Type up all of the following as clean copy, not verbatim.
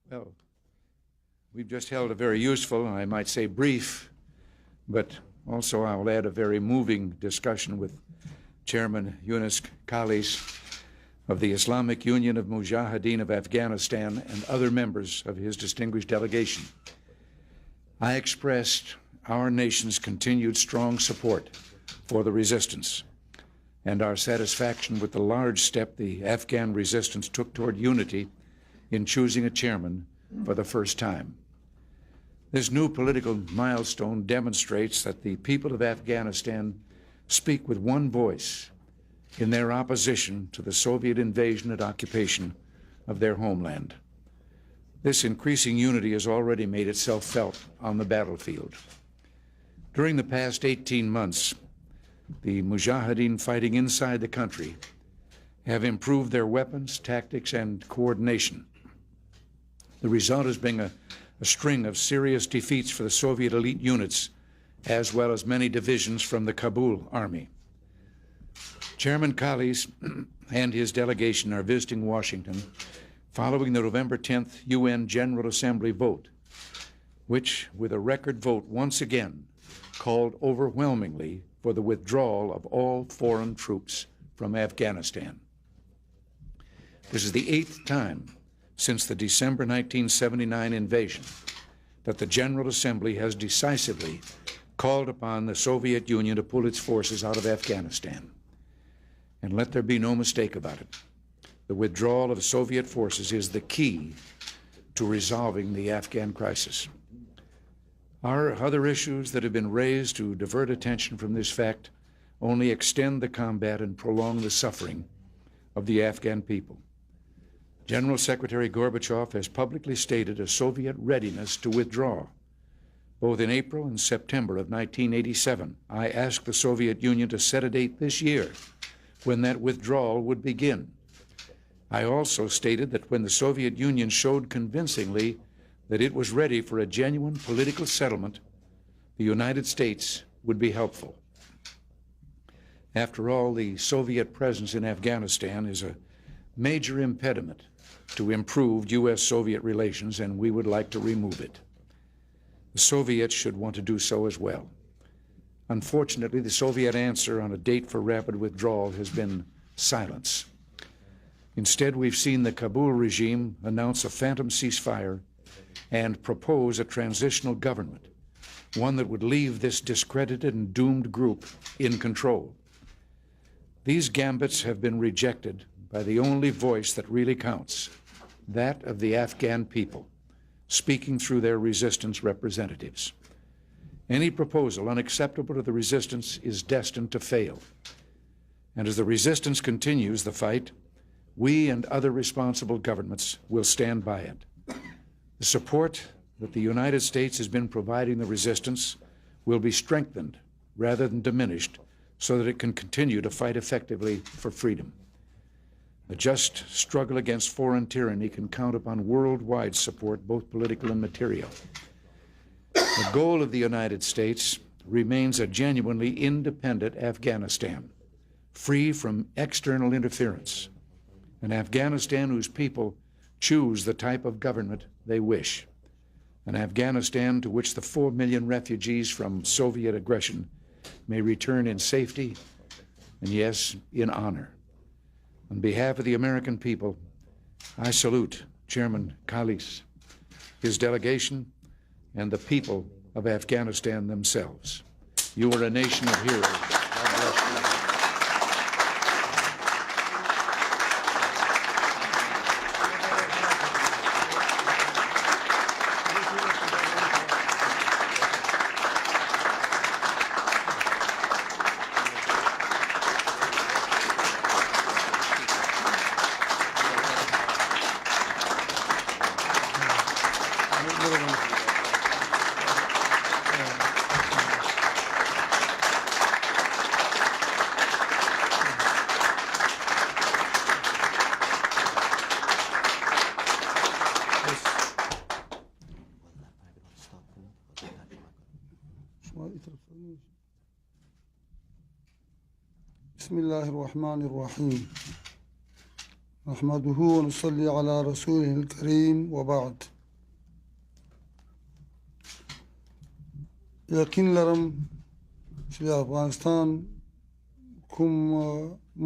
Well, we've just held a very useful, I might say brief, but also I'll add a very moving discussion with Chairman Yunus Khalis of the Islamic Union of Mujahideen of Afghanistan and other members of his distinguished delegation. I expressed our nation's continued strong support for the resistance and our satisfaction with the large step the Afghan resistance took toward unity in choosing a chairman for the first time. This new political milestone demonstrates that the people of Afghanistan speak with one voice in their opposition to the Soviet invasion and occupation of their homeland. This increasing unity has already made itself felt on the battlefield. During the past 18 months, the Mujahideen fighting inside the country have improved their weapons, tactics, and coordination. The result has been a string of serious defeats for the Soviet elite units, as well as many divisions from the Kabul army. Chairman Khalis and his delegation are visiting Washington following the November 10th UN General Assembly vote, which, with a record vote once again, called overwhelmingly for the withdrawal of all foreign troops from Afghanistan. This is the 8th time since the December 1979 invasion that the General Assembly has decisively called upon the Soviet Union to pull its forces out of Afghanistan. And let there be no mistake about it. The withdrawal of Soviet forces is the key to resolving the Afghan crisis. Our other issues that have been raised to divert attention from this fact only extend the combat and prolong the suffering of the Afghan people. General Secretary Gorbachev has publicly stated a Soviet readiness to withdraw. Both in April and September of 1987, I asked the Soviet Union to set a date this year when that withdrawal would begin. I also stated that when the Soviet Union showed convincingly that it was ready for a genuine political settlement, the United States would be helpful. After all, the Soviet presence in Afghanistan is a major impediment to improved U.S.-Soviet relations, and we would like to remove it. The Soviets should want to do so as well. Unfortunately, the Soviet answer on a date for rapid withdrawal has been silence. Instead, we've seen the Kabul regime announce a phantom ceasefire and propose a transitional government, one that would leave this discredited and doomed group in control. These gambits have been rejected by the only voice that really counts, that of the Afghan people, speaking through their resistance representatives. Any proposal unacceptable to the resistance is destined to fail. And as the resistance continues the fight, we and other responsible governments will stand by it. The support that the United States has been providing the resistance will be strengthened rather than diminished so that it can continue to fight effectively for freedom. A just struggle against foreign tyranny can count upon worldwide support, both political and material. The goal of the United States remains a genuinely independent Afghanistan, free from external interference, an Afghanistan whose people choose the type of government they wish, an Afghanistan to which the 4 million refugees from Soviet aggression may return in safety and, yes, in honor. On behalf of the American people, I salute Chairman Khalis, his delegation, and the people of Afghanistan themselves. You are a nation of heroes. God bless you. بسم الله الرحمن الرحيم نحمده ونصلي على رسوله الكريم وبعد یقین لرم چې د افغانستان کوم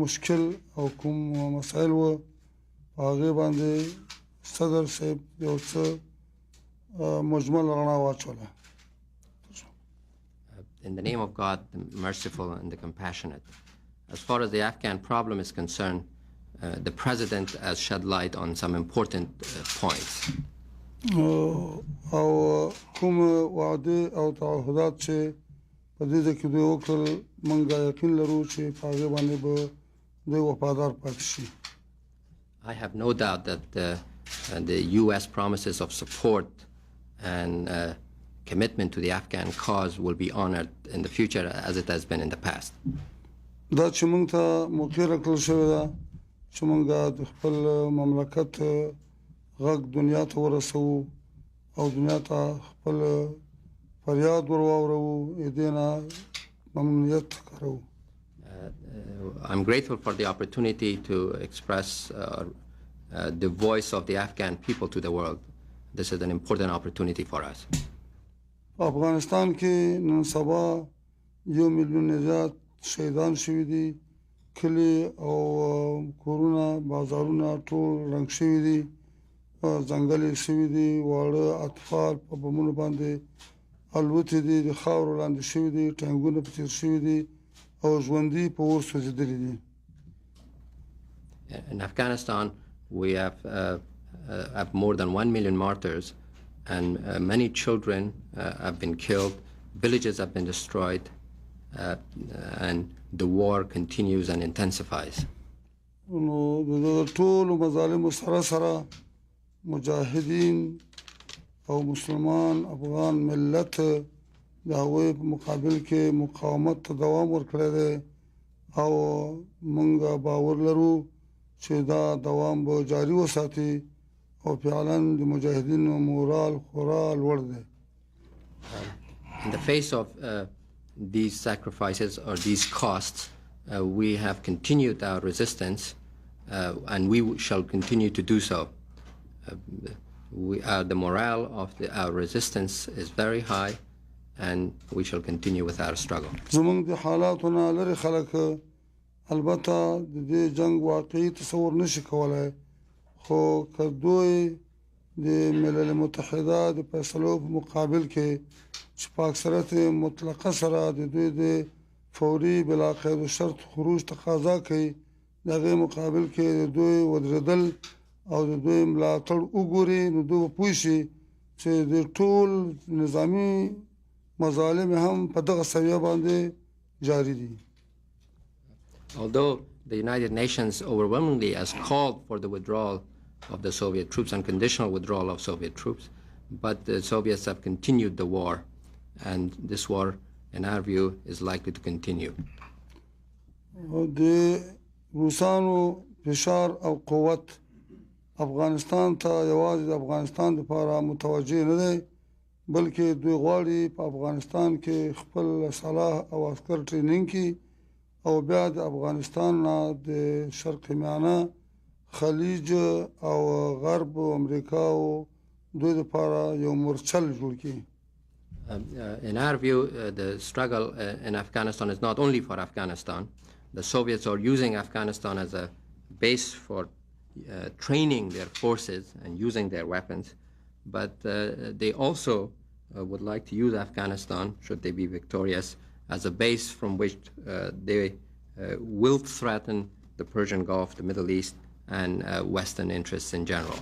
مشکل او کوم مسایل و هغه باندې صدر صاحب یو څه مجمل رڼا واچوله. In the name of God, the merciful and the compassionate. As far as the Afghan problem is concerned, the president has shed light on some important points. او کوم وعده او تعهدات چې په دې کې دوی وکړل موږ یقین لرو چې په هغه باندې به دوی وفادار پاتې شي. I have no doubt that the U.S. promises of support and commitment to the Afghan cause will be honored in the future as it has been in the past. دا چې موږ ته موقع راکړل شوې ده چې موږ د خپل مملکت غږ دنیا ته ورسوو او دنیا ته خپل فریاد ور واورو دې نه ممنونیت ښکارو. I'm grateful for the opportunity to express the voice of the Afghan people to the world. This is an important opportunity for us. افغانستان کې نن سبا 1 میلیون زیات شهیدان شوي دي، کلي او کورونه بازارونه ټول رنګ شوي دي، ځنګل شوي دي، واړه اطفال په بمونو باندې الوتې دي، د خاورو لاندې شوي دي، ټانګونه په تیر شوي دي او ژوندي په اور سوځېدلي دي. In Afghanistan, we have more than 1 million martyrs, and many children have been killed, villages have been destroyed, and the war continues and intensifies. نو د ټولو مظالمو سره سره مجاهدین او مسلمان افغان ملت د هغوی په مقابل کې مقاومت ته دوام ورکړی دی او موږ باور لرو چې دا دوام به جاري وساتي او فعلا د مجاهدینو مورال خورا لوړ دی. In the face of these sacrifices or these costs, we have continued our resistance and we shall continue to do so. The morale of our resistance is very high and we shall continue with our struggle. زمونږ د حالاتونه لري خلک البته د دې جنگ واقعي تصور نشي کولای، خو که دوی د ملل متحده د فیصلو په مقابل کې چې په اکثریت مطلقه سره د دوی د فوري بلا قید و شرط خروج تقاضا کوي، د هغې مقابل کې د دوی ودرېدل او د دوی ملاتړ وګوري، نو دوی به پوه شي چې د ټول نظامي مظالم هم په دغه سویه باندې جاری دي. Although the United Nations overwhelmingly has called for the withdrawal of the Soviet troops, unconditional withdrawal of Soviet troops, but the Soviets have continued the war, and this war, in our view, is likely to continue. د روسانو فشار او قوت افغانستان ته یوازې د افغانستان لپاره متوجه نه دی، بلکې دوی غواړي په افغانستان کې خپل سلاح او عسکر ټریننګ کړي او بیا د افغانستان نه د شرق میانه خلیج او غرب او امریکا او دوی لپاره یو مورچل جوړ کړي. In our view, the struggle in Afghanistan is not only for Afghanistan. The Soviets are using Afghanistan as a base for training their forces and using their weapons, but they also would like to use Afghanistan, should they be victorious, as a base from which they will threaten the Persian Gulf, the Middle East, and Western interests in general.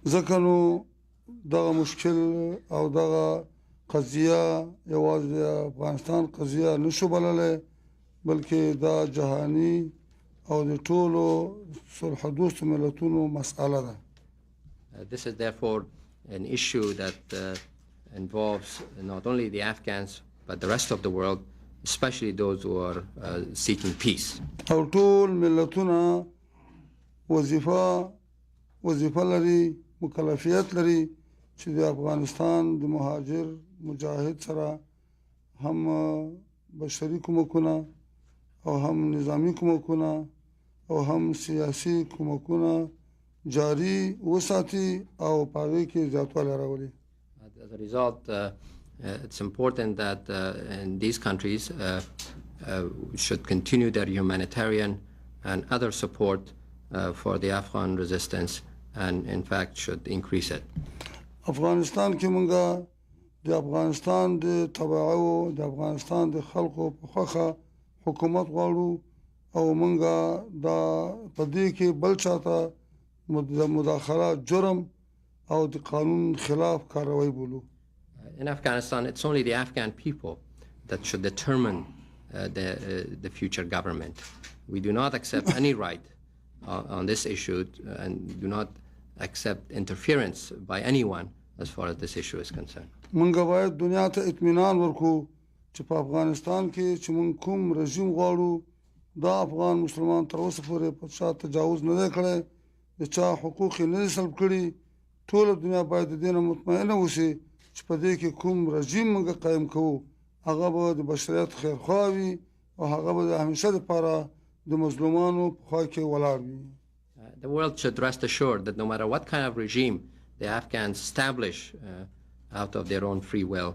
ځکه نو دغه مشکل او دغه قضیه یوازې د افغانستان قضیه نشو بللی، بلکې دا جهاني او د ټولو صلح دوستو ملتونو مسأله ده. This is therefore an issue that involves not only the Afghans but the rest of the world, especially those who are seeking peace. او ټول ملتونه وظیفه لري، مکلفیت لري چې د افغانستان د مهاجر مجاهد سره هم بشري کومکونه او هم نظامی کومکونه او هم سیاسي کومکونه جاری وساتي او په هغې کې زیاتوالی راولي. As a result, It's important that in these countries should continue their humanitarian and other support for the Afghan resistance, and in fact should increase it. افغانستان کې مونږه د افغانستان د تبعو د افغانستان د خلکو په خوخه حکومت غواړو او مونږه دا په دې کې بل چاته مداخله جرم او د قانون خلاف کاروایی بولو. In Afghanistan, it's only the Afghan people that should determine the future government. We do not accept any right on this issue and do not accept interference by anyone as far as this issue is concerned. مونږ باید دنیا ته اطمینان ورکو چې په افغانستان کې چې مونږ کوم رژیم غواړو دا افغان مسلمان تر اوسه پورې په چا تجاوز نه دی کړی، د چا حقوق یې نه دي سلب کړي. ټوله دنیا باید د دې نه مطمئنه اوسي چې په دې کې کوم رژیم مونږ قایم کوو هغه به د بشریت خیرخواه وي او هغه به د همیشه دپاره د مظلومانو په خوا کې ولاړ وي. The world should rest assured that no matter what kind of regime the Afghans establish out of their own free will,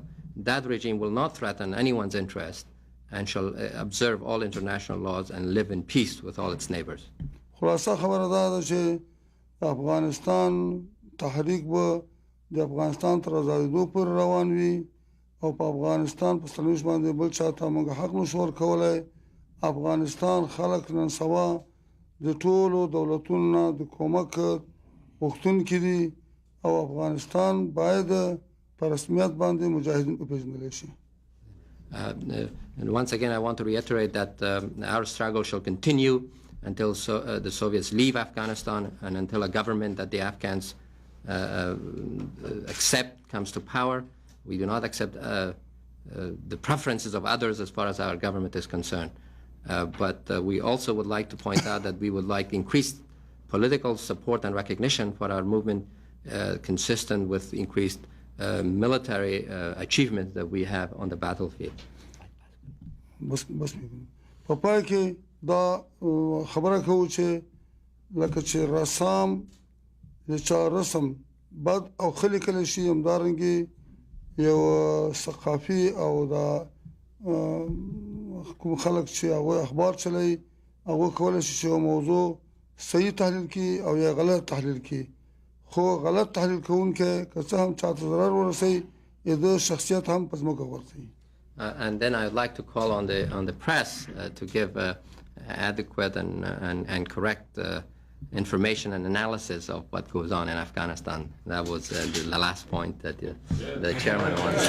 that regime will not threaten anyone's interest and shall observe all international laws and live in peace with all its neighbors. خلاصه خبره دا ده چې افغانستان تحریک به د افغانستان تر آزادېدو پورې روان وي او په افغانستان په سرنوشت باندې بل چاته موږ حق نشو ورکولی. افغانستان خلک نن سبا د ټولو دولتونو نه د کومک غوښتونکي دي او افغانستان باید په رسمیت باندې مجاهدین وپېژندلی شي. And once again, I want to reiterate that our struggle shall continue until the Soviets leave Afghanistan and until a government that the Afghans accept comes to power. We do not accept the preferences of others as far as our government is concerned. But we also would like to point out that we would like increased political support and recognition for our movement consistent with increased military achievements that we have on the battlefield. په پای کې دا خبره کوو چې لکه چې رسام د چا رسم بد او خلی کلی شي همدارنګې یو ثقافي او دا کوم خلک چې هغوی اخبار چلوي هغوی کولی شي چې یو موضوع صحیح تحلیل کړي او یا غلط تحلیل کړي، خو غلط تحلیل کوونکی که څه هم چاته ضرر ورسوي د شخصیت هم په ځمکه غورځوي. And then I would like to call on the press to give adequate and correct information and analysis of what goes on in Afghanistan. That was the last point that the chairman wants.